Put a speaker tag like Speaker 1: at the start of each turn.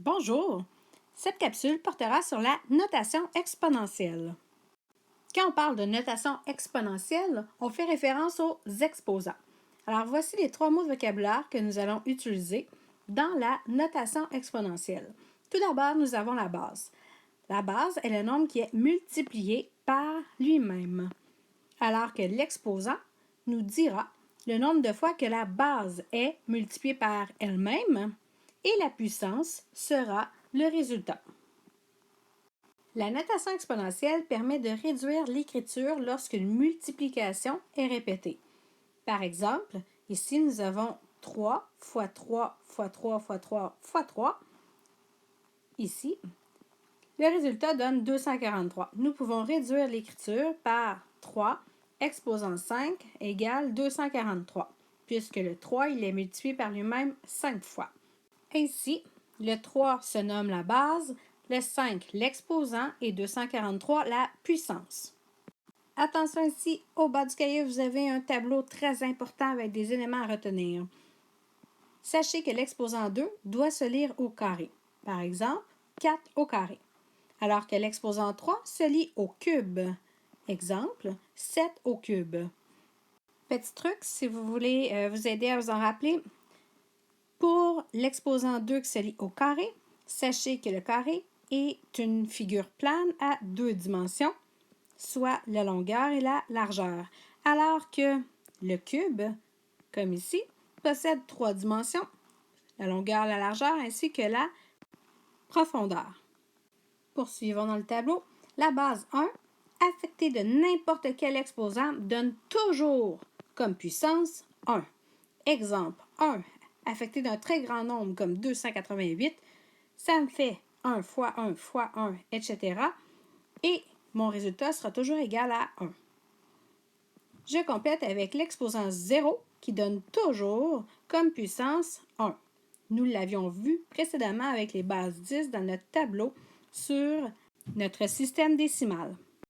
Speaker 1: Bonjour! Cette capsule portera sur la notation exponentielle. Quand on parle de notation exponentielle, on fait référence aux exposants. Alors voici les 3 mots de vocabulaire que nous allons utiliser dans la notation exponentielle. Tout d'abord, nous avons la base. La base est le nombre qui est multiplié par lui-même, alors que l'exposant nous dira le nombre de fois que la base est multipliée par elle-même et la puissance sera le résultat. La notation exponentielle permet de réduire l'écriture lorsqu'une multiplication est répétée. Par exemple, ici nous avons 3 fois 3 fois 3 fois 3 fois 3. Ici, le résultat donne 243. Nous pouvons réduire l'écriture par 3 exposant 5 égale 243, puisque le 3 il est multiplié par lui-même 5 fois. Ainsi, le 3 se nomme la base, le 5 l'exposant et 243 la puissance. Attention ici, au bas du cahier, vous avez un tableau très important avec des éléments à retenir. Sachez que l'exposant 2 doit se lire au carré. Par exemple, 4 au carré. Alors que l'exposant 3 se lit au cube. Exemple, 7 au cube. Petit truc, si vous voulez vous aider à vous en rappeler, pour l'exposant 2 qui se lit au carré, sachez que le carré est une figure plane à 2 dimensions, soit la longueur et la largeur, alors que le cube, comme ici, possède 3 dimensions, la longueur, la largeur ainsi que la profondeur. Poursuivons dans le tableau. La base 1, affectée de n'importe quel exposant, donne toujours comme puissance 1. Exemple 1, affecté d'un très grand nombre comme 288, ça me fait 1 fois 1 fois 1, etc. Et mon résultat sera toujours égal à 1. Je complète avec l'exposant 0 qui donne toujours comme puissance 1. Nous l'avions vu précédemment avec les bases 10 dans notre tableau sur notre système décimal.